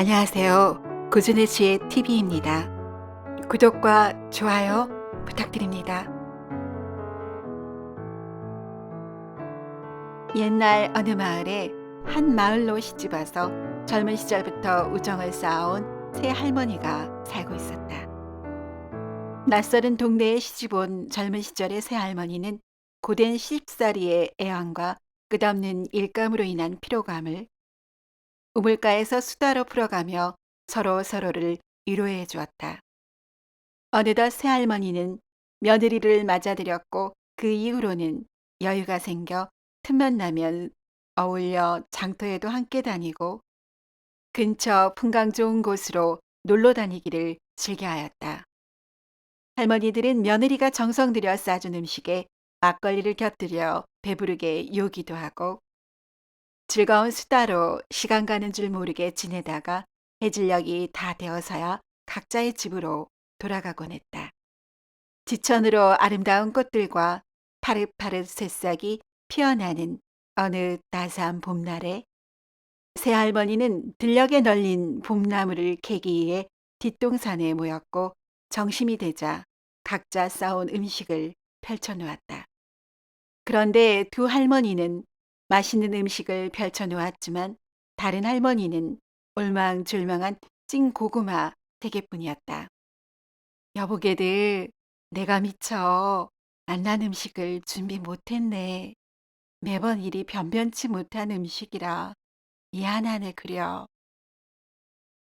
안녕하세요. 고준의 지혜 TV입니다. 구독과 좋아요 부탁드립니다. 옛날 어느 마을에 한 마을로 시집와서 젊은 시절부터 우정을 쌓아온 세 할머니가 살고 있었다. 낯설은 동네에 시집온 젊은 시절의 세 할머니는 고된 시집살이의 애환과 끝없는 일감으로 인한 피로감을 우물가에서 수다로 풀어가며 서로를 위로해 주었다. 어느덧 새할머니는 며느리를 맞아들였고 그 이후로는 여유가 생겨 틈만 나면 어울려 장터에도 함께 다니고 근처 풍광 좋은 곳으로 놀러 다니기를 즐겨하였다. 할머니들은 며느리가 정성 들여 싸준 음식에 막걸리를 곁들여 배부르게 요기도 하고 즐거운 수다로 시간 가는 줄 모르게 지내다가 해질녘이 다 되어서야 각자의 집으로 돌아가곤 했다. 지천으로 아름다운 꽃들과 파릇파릇 새싹이 피어나는 어느 따스한 봄날에 새할머니는 들녘에 널린 봄나무를 캐기 위해 뒷동산에 모였고 정심이 되자 각자 싸온 음식을 펼쳐놓았다. 그런데 두 할머니는 맛있는 음식을 펼쳐놓았지만 다른 할머니는 올망졸망한 찐 고구마 세 개뿐이었다. 여보게들, 내가 미처 맛난 음식을 준비 못했네. 매번 이리 변변치 못한 음식이라 미안하네 그려.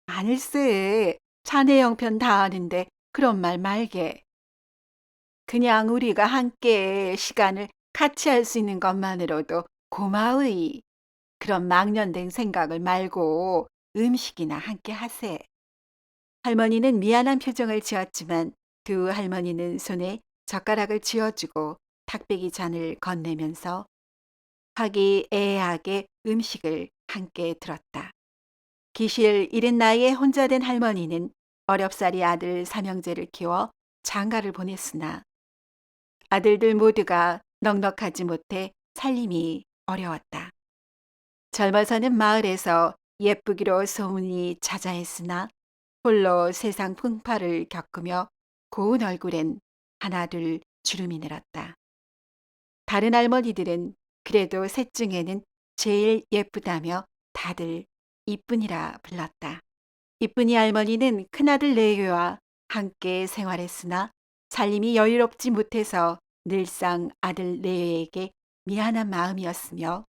아닐세. 자네 형편 다 아는데 그런 말 말게. 그냥 우리가 함께 시간을 같이 할 수 있는 것만으로도 고마우이. 그런 망년된 생각을 말고 음식이나 함께 하세. 할머니는 미안한 표정을 지었지만 두 할머니는 손에 젓가락을 쥐어주고 탁배기 잔을 건네면서 화기애애하게 음식을 함께 들었다. 기실 이른 나이에 혼자 된 할머니는 어렵사리 아들 삼형제를 키워 장가를 보냈으나 아들들 모두가 넉넉하지 못해 살림이 어려웠다. 젊어서는 마을에서 예쁘기로 소문이 자자했으나 홀로 세상 풍파를 겪으며 고운 얼굴엔 하나둘 주름이 늘었다. 다른 할머니들은 그래도 셋 중에는 제일 예쁘다며 다들 이쁜이라 불렀다. 이쁜이 할머니는 큰아들 레이와 함께 생활했으나 살림이 여유롭지 못해서 늘상 아들 레이에게 미안한 마음이었으며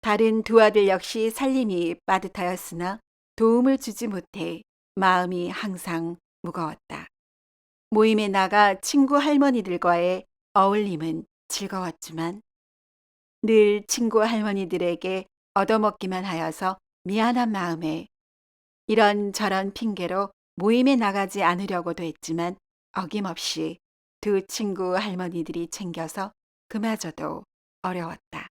다른 두 아들 역시 살림이 빠듯하였으나 도움을 주지 못해 마음이 항상 무거웠다. 모임에 나가 친구 할머니들과의 어울림은 즐거웠지만 늘 친구 할머니들에게 얻어먹기만 하여서 미안한 마음에 이런저런 핑계로 모임에 나가지 않으려고도 했지만 어김없이 두 친구 할머니들이 챙겨서 그마저도 어려웠다.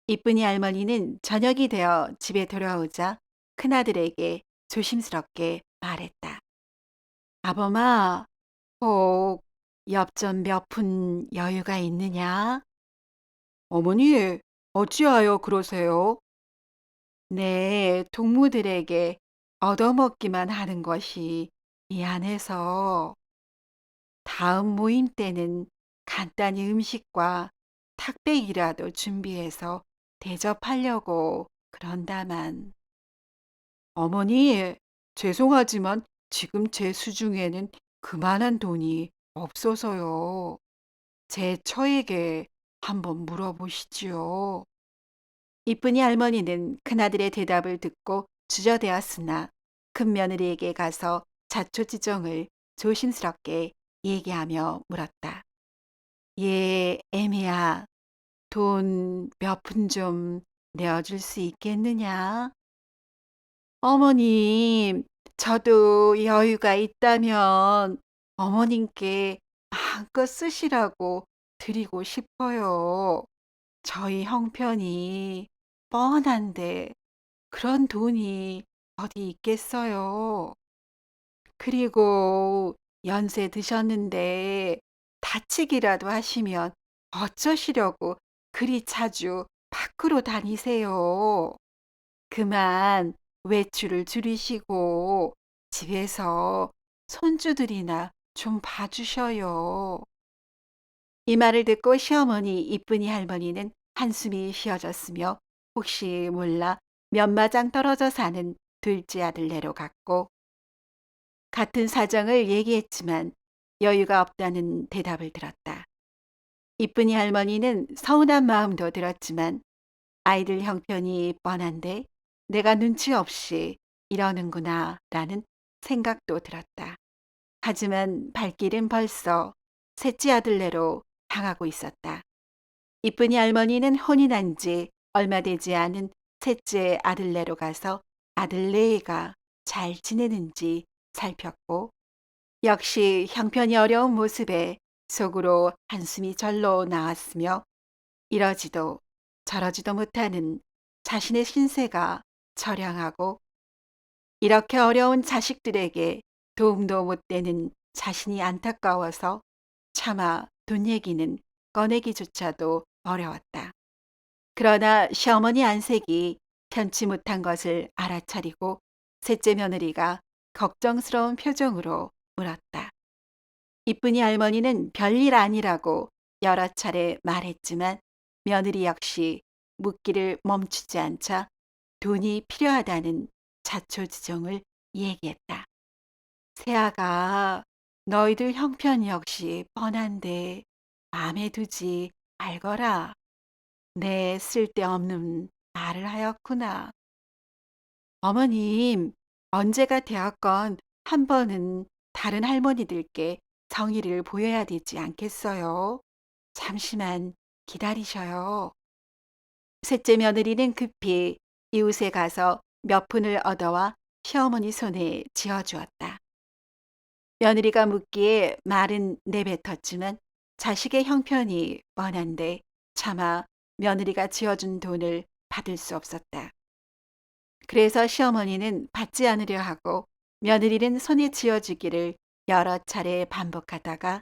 이쁜이 할머니는 저녁이 되어 집에 돌아오자 큰아들에게 조심스럽게 말했다. 아범아, 혹 엽전 몇 푼 여유가 있느냐? 어머니, 어찌하여 그러세요? 네, 동무들에게 얻어먹기만 하는 것이 미안해서 다음 모임 때는 간단히 음식과 탁배기라도 준비해서 대접하려고 그런다만. 어머니, 죄송하지만 지금 제 수중에는 그만한 돈이 없어서요. 제 처에게 한번 물어보시지요. 이쁜이 할머니는 큰아들의 대답을 듣고 주저되었으나 큰며느리에게 가서 자초지종을 조심스럽게 얘기하며 물었다. 예, 애미야, 돈 몇 푼 좀 내어줄 수 있겠느냐? 어머님, 저도 여유가 있다면 어머님께 마음껏 쓰시라고 드리고 싶어요. 저희 형편이 뻔한데 그런 돈이 어디 있겠어요. 그리고 연세 드셨는데 다치기라도 하시면 어쩌시려고 그리 자주 밖으로 다니세요. 그만 외출을 줄이시고 집에서 손주들이나 좀 봐주셔요. 이 말을 듣고 시어머니 이쁜이 할머니는 한숨이 쉬어졌으며 혹시 몰라 몇 마장 떨어져 사는 둘째 아들네로 갔고 같은 사정을 얘기했지만 여유가 없다는 대답을 들었다. 이쁜이 할머니는 서운한 마음도 들었지만 아이들 형편이 뻔한데 내가 눈치 없이 이러는구나 라는 생각도 들었다. 하지만 발길은 벌써 셋째 아들네로 향하고 있었다. 이쁜이 할머니는 혼이 난 지 얼마 되지 않은 셋째 아들네로 가서 아들네가 잘 지내는지 살폈고 역시 형편이 어려운 모습에 속으로 한숨이 절로 나왔으며 이러지도 저러지도 못하는 자신의 신세가 처량하고 이렇게 어려운 자식들에게 도움도 못 되는 자신이 안타까워서 차마 돈 얘기는 꺼내기조차도 어려웠다. 그러나 시어머니 안색이 편치 못한 것을 알아차리고 셋째 며느리가 걱정스러운 표정으로 물었다. 이쁜이 할머니는 별일 아니라고 여러 차례 말했지만 며느리 역시 묻기를 멈추지 않자 돈이 필요하다는 자초지종을 얘기했다. 새아가 너희들 형편 역시 뻔한데 마음에 두지 말거라. 내 쓸데없는 말을 하였구나. 어머님, 언제가 되었건 한 번은 다른 할머니들께 성의를 보여야 되지 않겠어요? 잠시만 기다리셔요. 셋째 며느리는 급히 이웃에 가서 몇 푼을 얻어와 시어머니 손에 쥐어주었다. 며느리가 묻기에 말은 내뱉었지만 자식의 형편이 뻔한데 차마 며느리가 쥐어준 돈을 받을 수 없었다. 그래서 시어머니는 받지 않으려 하고 며느리는 손에 쥐어주기를 여러 차례 반복하다가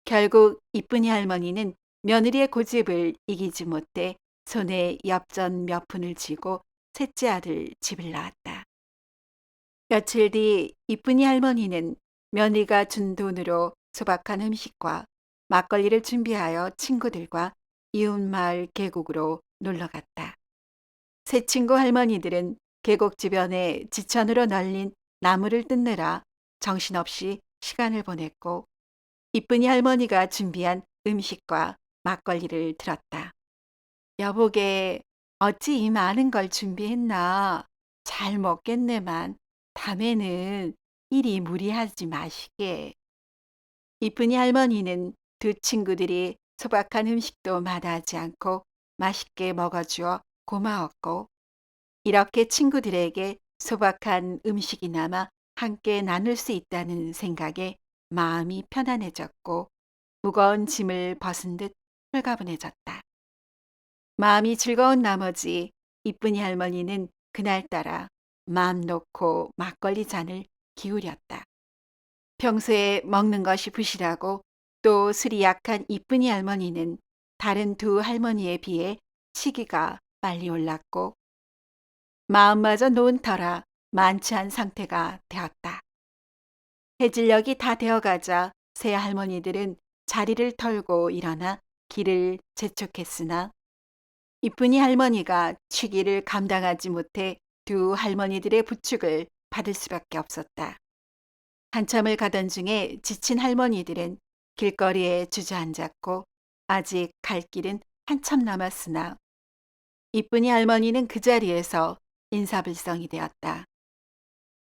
결국 이쁜이 할머니는 며느리의 고집을 이기지 못해 손에 엽전 몇 푼을 쥐고 셋째 아들 집을 나왔다. 며칠 뒤 이쁜이 할머니는 며느리가 준 돈으로 소박한 음식과 막걸리를 준비하여 친구들과 이웃마을 계곡으로 놀러 갔다. 새 친구 할머니들은 계곡 주변에 지천으로 널린 나무를 뜯느라 정신없이 시간을 보냈고 이쁜이 할머니가 준비한 음식과 막걸리를 들었다. 여보게 어찌 이 많은 걸 준비했나. 잘 먹겠네만 다음에는 이리 무리하지 마시게. 이쁜이 할머니는 두 친구들이 소박한 음식도 마다하지 않고 맛있게 먹어주어 고마웠고 이렇게 친구들에게 소박한 음식이나마 함께 나눌 수 있다는 생각에 마음이 편안해졌고 무거운 짐을 벗은 듯 홀가분해졌다. 마음이 즐거운 나머지 이쁜이 할머니는 그날따라 마음 놓고 막걸리 잔을 기울였다. 평소에 먹는 것이 부실하고 또 술이 약한 이쁜이 할머니는 다른 두 할머니에 비해 시기가 빨리 올랐고 마음마저 놓은 터라 만취한 상태가 되었다. 해질녘이 다 되어가자 새 할머니들은 자리를 털고 일어나 길을 재촉했으나 이쁜이 할머니가 취기를 감당하지 못해 두 할머니들의 부축을 받을 수밖에 없었다. 한참을 가던 중에 지친 할머니들은 길거리에 주저앉았고 아직 갈 길은 한참 남았으나 이쁜이 할머니는 그 자리에서 인사불성이 되었다.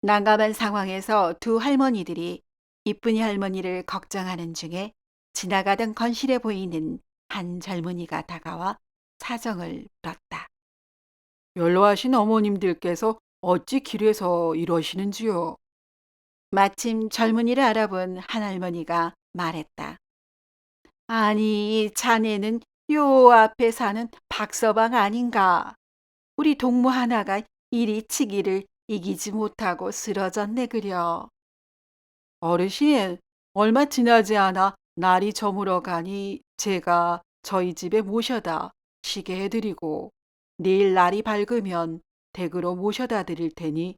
난감한 상황에서 두 할머니들이 이쁜이 할머니를 걱정하는 중에 지나가던 건실해 보이는 한 젊은이가 다가와 사정을 물었다. 연로하신 어머님들께서 어찌 길에서 이러시는지요? 마침 젊은이를 알아본 한 할머니가 말했다. 아니, 자네는 요 앞에 사는 박서방 아닌가? 우리 동무 하나가 이리 치기를 이기지 못하고 쓰러졌네 그려. 어르신, 얼마 지나지 않아 날이 저물어 가니 제가 저희 집에 모셔다 쉬게 해드리고 내일 날이 밝으면 댁으로 모셔다 드릴 테니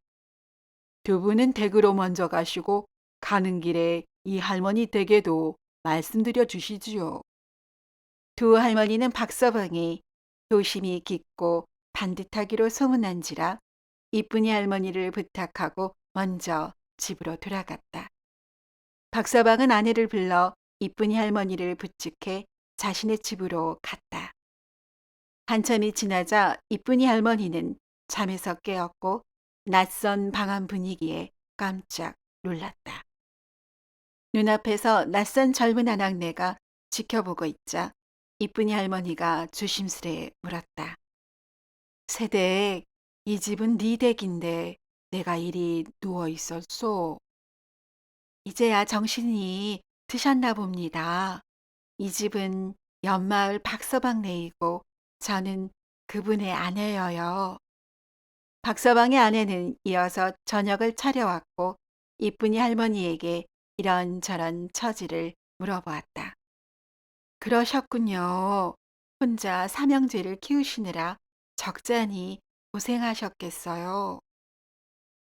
두 분은 댁으로 먼저 가시고 가는 길에 이 할머니 댁에도 말씀드려 주시지요. 두 할머니는 박서방이 도심이 깊고 반듯하기로 소문난지라 이쁜이 할머니를 부탁하고 먼저 집으로 돌아갔다. 박서방은 아내를 불러 이쁜이 할머니를 부축해 자신의 집으로 갔다. 한참이 지나자 이쁜이 할머니는 잠에서 깨었고 낯선 방안 분위기에 깜짝 놀랐다. 눈앞에서 낯선 젊은 아낙네가 지켜보고 있자 이쁜이 할머니가 조심스레 물었다. 새댁, 이 집은 네 댁인데 내가 이리 누워 있었소. 이제야 정신이 드셨나 봅니다. 이 집은 옆마을 박서방네이고 저는 그분의 아내여요. 박서방의 아내는 이어서 저녁을 차려왔고 이쁜이 할머니에게 이런저런 처지를 물어보았다. 그러셨군요. 혼자 삼형제를 키우시느라 적잖이 고생하셨겠어요.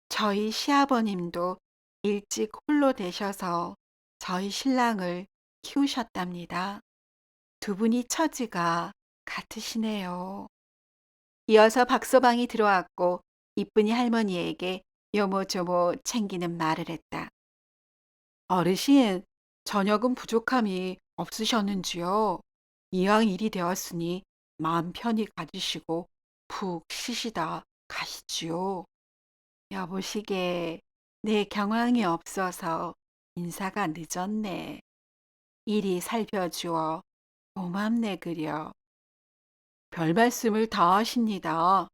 저희 시아버님도 일찍 홀로 되셔서 저희 신랑을 키우셨답니다. 두 분이 처지가 같으시네요. 이어서 박서방이 들어왔고 이쁜이 할머니에게 요모조모 챙기는 말을 했다. 어르신, 저녁은 부족함이 없으셨는지요? 이왕 일이 되었으니 마음 편히 가지시고 푹 쉬시다 가시지요. 여보시게 내 경황이 없어서 인사가 늦었네. 이리 살펴주어 고맙네 그려. 별 말씀을 다 하십니다.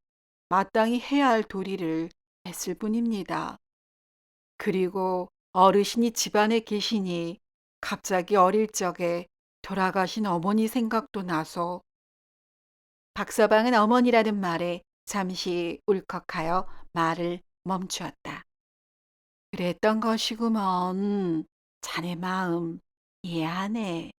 마땅히 해야 할 도리를 했을 뿐입니다. 그리고 어르신이 집안에 계시니 갑자기 어릴 적에 돌아가신 어머니 생각도 나서 박서방은 어머니라는 말에 잠시 울컥하여 말을 멈추었다. 그랬던 것이구먼. 자네 마음 이해하네.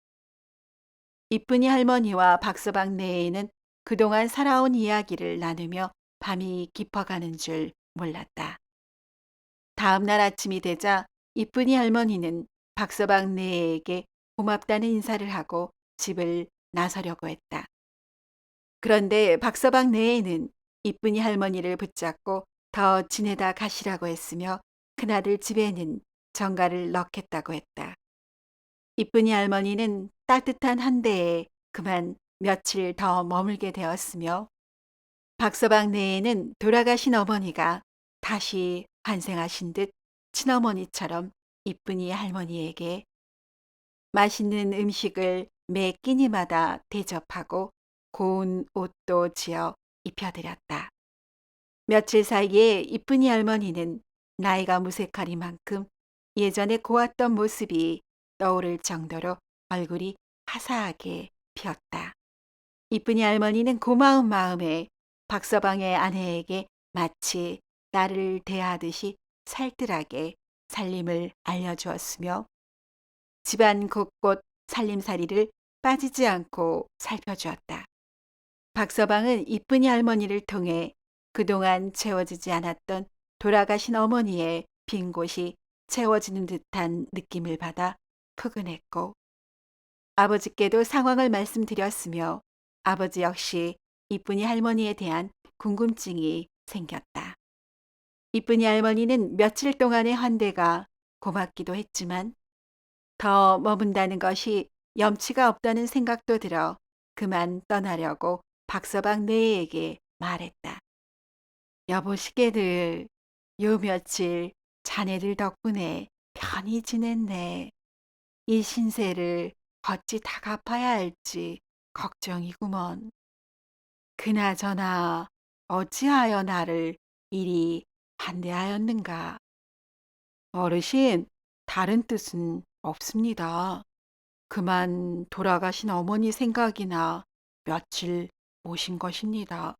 이쁜이 할머니와 박서방 내에는 그동안 살아온 이야기를 나누며 밤이 깊어가는 줄 몰랐다. 다음 날 아침이 되자 이쁜이 할머니는 박서방 내에게 고맙다는 인사를 하고 집을 나서려고 했다. 그런데 박서방 내에는 이쁜이 할머니를 붙잡고 더 지내다 가시라고 했으며 큰아들 집에는 정가를 넣겠다고 했다. 이쁜이 할머니는 따뜻한 한 대에 그만 며칠 더 머물게 되었으며 박서방 내에는 돌아가신 어머니가 다시 환생하신 듯 친어머니처럼 이쁜이 할머니에게 맛있는 음식을 매 끼니마다 대접하고 고운 옷도 지어 입혀드렸다. 며칠 사이에 이쁜이 할머니는 나이가 무색하리만큼 예전에 고왔던 모습이 떠오를 정도로 얼굴이 화사하게 피었다. 이쁜이 할머니는 고마운 마음에 박서방의 아내에게 마치 딸을 대하듯이 살뜰하게 살림을 알려주었으며 집안 곳곳 살림살이를 빠지지 않고 살펴주었다. 박서방은 이쁜이 할머니를 통해 그동안 채워지지 않았던 돌아가신 어머니의 빈 곳이 채워지는 듯한 느낌을 받아 푸근했고 아버지께도 상황을 말씀드렸으며 아버지 역시 이쁜이 할머니에 대한 궁금증이 생겼다. 이쁜이 할머니는 며칠 동안의 환대가 고맙기도 했지만 더 머문다는 것이 염치가 없다는 생각도 들어 그만 떠나려고 박서방 내에게 말했다. 여보시게들, 요 며칠 자네들 덕분에 편히 지냈네. 이 신세를 어찌 다 갚아야 할지 걱정이구먼. 그나저나 어찌하여 나를 이리 반대하였는가? 어르신, 다른 뜻은 없습니다. 그만 돌아가신 어머니 생각이나 며칠 모신 것입니다.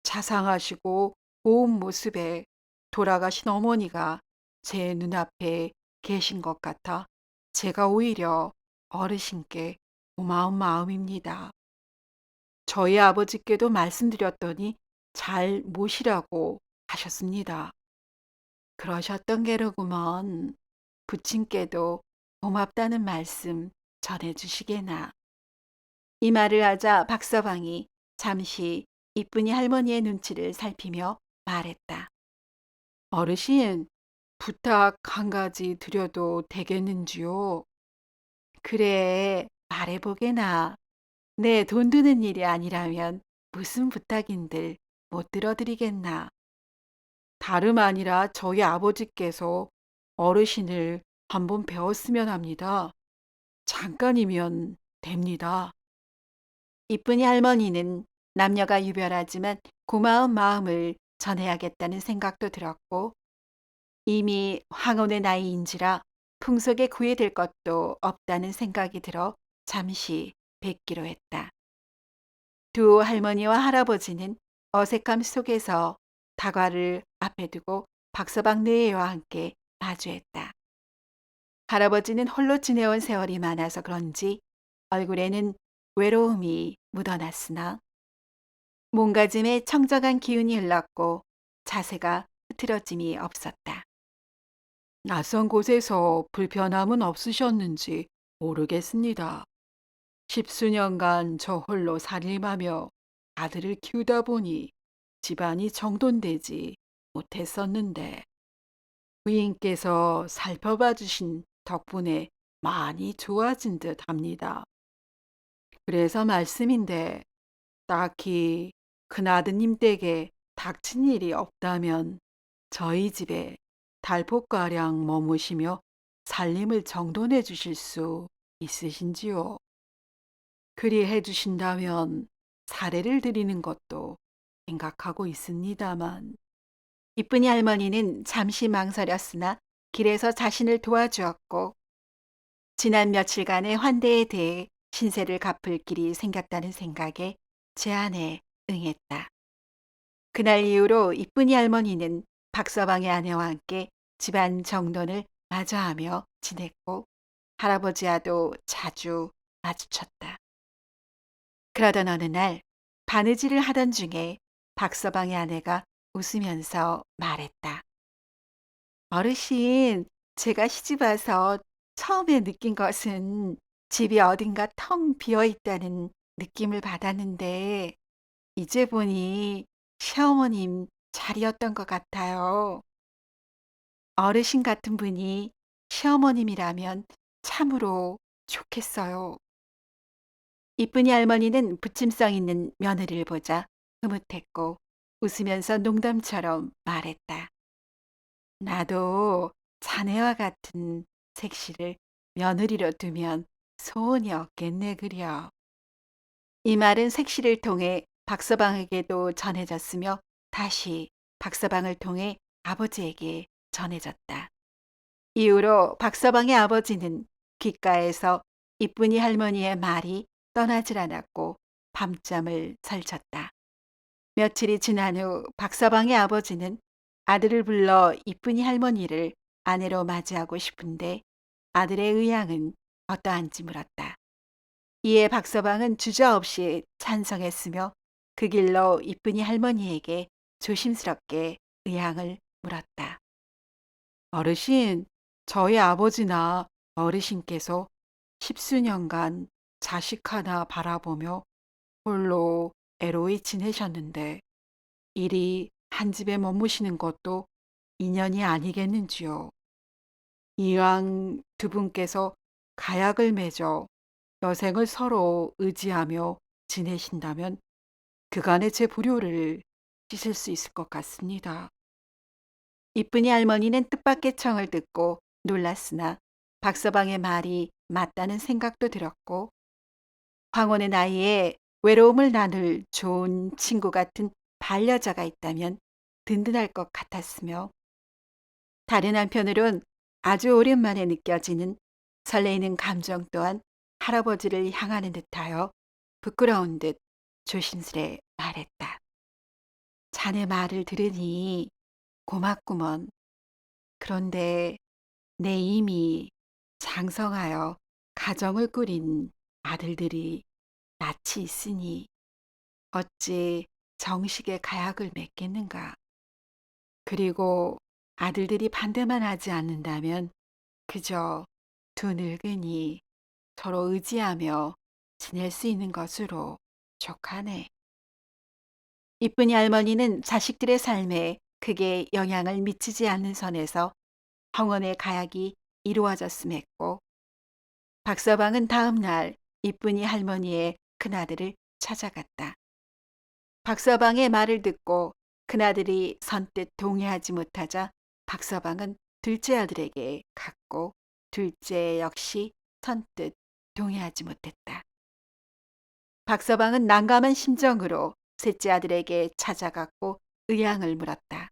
자상하시고 고운 모습에 돌아가신 어머니가 제 눈앞에 계신 것 같아 제가 오히려 어르신께 고마운 마음입니다. 저희 아버지께도 말씀드렸더니 잘 모시라고 하셨습니다. 그러셨던 게로구먼. 부친께도 고맙다는 말씀 전해주시게나. 이 말을 하자 박서방이 잠시 이쁜이 할머니의 눈치를 살피며 말했다. 어르신, 부탁 한 가지 드려도 되겠는지요? 그래, 말해보게나. 내 돈 드는 일이 아니라면 무슨 부탁인들 못 들어드리겠나. 다름 아니라 저희 아버지께서 어르신을 한번 배웠으면 합니다. 잠깐이면 됩니다. 이쁜이 할머니는 남녀가 유별하지만 고마운 마음을 전해야겠다는 생각도 들었고 이미 황혼의 나이인지라 풍속에 구애될 것도 없다는 생각이 들어 잠시 뵙기로 했다. 두 할머니와 할아버지는 어색함 속에서 다과를 앞에 두고 박서방 네애와 함께 마주했다. 할아버지는 홀로 지내온 세월이 많아서 그런지 얼굴에는 외로움이 묻어났으나 몸가짐에 청정한 기운이 흘렀고 자세가 흐트러짐이 없었다. 낯선 곳에서 불편함은 없으셨는지 모르겠습니다. 십수년간 저 홀로 살림하며 아들을 키우다 보니 집안이 정돈되지 못했었는데 부인께서 살펴봐 주신 덕분에 많이 좋아진 듯 합니다. 그래서 말씀인데 딱히 큰아드님 댁에 닥친 일이 없다면 저희 집에 달포가량 머무시며 살림을 정돈해 주실 수 있으신지요? 그리 해주신다면 사례를 드리는 것도 생각하고 있습니다만. 이쁜이 할머니는 잠시 망설였으나 길에서 자신을 도와주었고 지난 며칠간의 환대에 대해 신세를 갚을 길이 생겼다는 생각에 제안에 응했다. 그날 이후로 이쁜이 할머니는 박서방의 아내와 함께 집안 정돈을 마저하며 지냈고 할아버지와도 자주 마주쳤다. 그러던 어느 날 바느질을 하던 중에 박서방의 아내가 웃으면서 말했다. 어르신, 제가 시집 와서 처음에 느낀 것은 집이 어딘가 텅 비어 있다는 느낌을 받았는데 이제 보니 시어머님 자리였던 것 같아요. 어르신 같은 분이 시어머님이라면 참으로 좋겠어요. 이쁜이 할머니는 부침성 있는 며느리를 보자 흐뭇했고 웃으면서 농담처럼 말했다. 나도 자네와 같은 색시를 며느리로 두면 소원이 없겠네 그려. 이 말은 색시를 통해 박서방에게도 전해졌으며 다시 박서방을 통해 아버지에게 전해졌다. 이후로 박서방의 아버지는 귓가에서 이쁜이 할머니의 말이 떠나질 않았고 밤잠을 설쳤다. 며칠이 지난 후 박서방의 아버지는 아들을 불러 이쁜이 할머니를 아내로 맞이하고 싶은데 아들의 의향은 어떠한지 물었다. 이에 박서방은 주저없이 찬성했으며 그 길로 이쁜이 할머니에게 조심스럽게 의향을 물었다. 어르신, 저희 아버지나 어르신께서 십수년간 자식 하나 바라보며 홀로 애로이 지내셨는데 이리 한 집에 머무시는 것도 인연이 아니겠는지요. 이왕 두 분께서 가약을 맺어 여생을 서로 의지하며 지내신다면 그간의 제 불효를 씻을 수 있을 것 같습니다. 이쁜이 할머니는 뜻밖의 청을 듣고 놀랐으나 박서방의 말이 맞다는 생각도 들었고 황혼의 나이에 외로움을 나눌 좋은 친구 같은 반려자가 있다면 든든할 것 같았으며 다른 한편으론 아주 오랜만에 느껴지는 설레이는 감정 또한 할아버지를 향하는 듯하여 부끄러운 듯 조심스레 말했다. 자네 말을 들으니 고맙구먼. 그런데 내 이미 장성하여 가정을 꾸린 아들들이 낯이 있으니 어찌 정식의 가약을 맺겠는가? 그리고 아들들이 반대만 하지 않는다면 그저 두 늙은이 서로 의지하며 지낼 수 있는 것으로 족하네. 이쁜이 할머니는 자식들의 삶에 크게 영향을 미치지 않는 선에서 황혼의 가약이 이루어졌음했고, 박서방은 다음 날 이쁜이 할머니의 큰아들을 찾아갔다. 박서방의 말을 듣고 큰아들이 선뜻 동의하지 못하자 박서방은 둘째 아들에게 갔고, 둘째 역시 선뜻 동의하지 못했다. 박서방은 난감한 심정으로 셋째 아들에게 찾아갔고 의향을 물었다.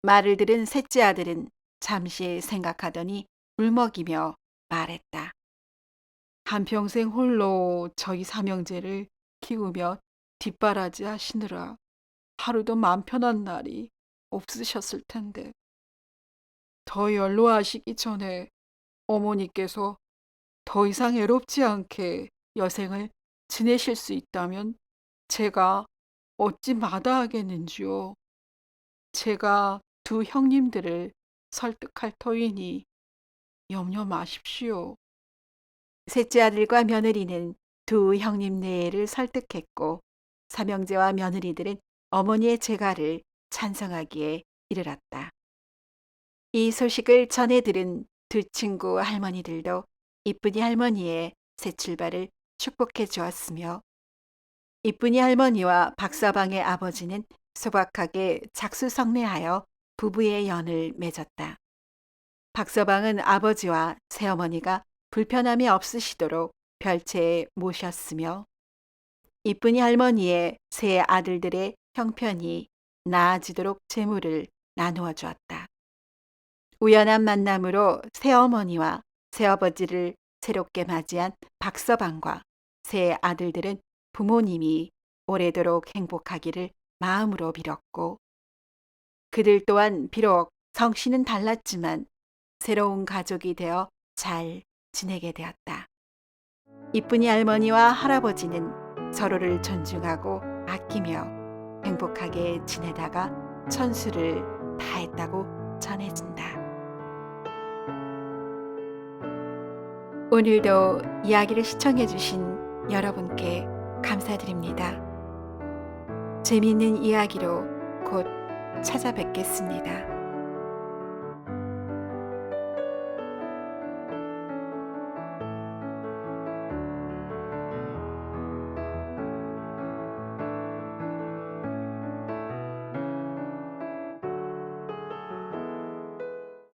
말을 들은 셋째 아들은 잠시 생각하더니 울먹이며 말했다. 한평생 홀로 저희 삼형제를 키우며 뒷바라지 하시느라 하루도 맘 편한 날이 없으셨을 텐데, 더 연로하시기 전에 어머니께서 더 이상 애롭지 않게 여생을 지내실 수 있다면 제가 어찌 마다하겠는지요. 제가 두 형님들을 설득할 터이니 염려 마십시오. 셋째 아들과 며느리는 두 형님 내외를 설득했고, 삼형제와 며느리들은 어머니의 재가를 찬성하기에 이르렀다. 이 소식을 전해 들은 두 친구 할머니들도 이쁜이 할머니의 새 출발을 축복해 주었으며, 이쁜이 할머니와 박서방의 아버지는 소박하게 작수성례하여 부부의 연을 맺었다. 박서방은 아버지와 새어머니가 불편함이 없으시도록 별채에 모셨으며, 이쁜이 할머니의 세 아들들의 형편이 나아지도록 재물을 나누어 주었다. 우연한 만남으로 새어머니와 새아버지를 새롭게 맞이한 박서방과 세 아들들은 부모님이 오래도록 행복하기를 마음으로 빌었고, 그들 또한 비록 성씨는 달랐지만 새로운 가족이 되어 잘 지내게 되었다. 이쁜이 할머니와 할아버지는 서로를 존중하고 아끼며 행복하게 지내다가 천수를 다했다고 전해진다. 오늘도 이야기를 시청해주신 여러분께 감사드립니다. 재미있는 이야기로 곧 찾아뵙겠습니다.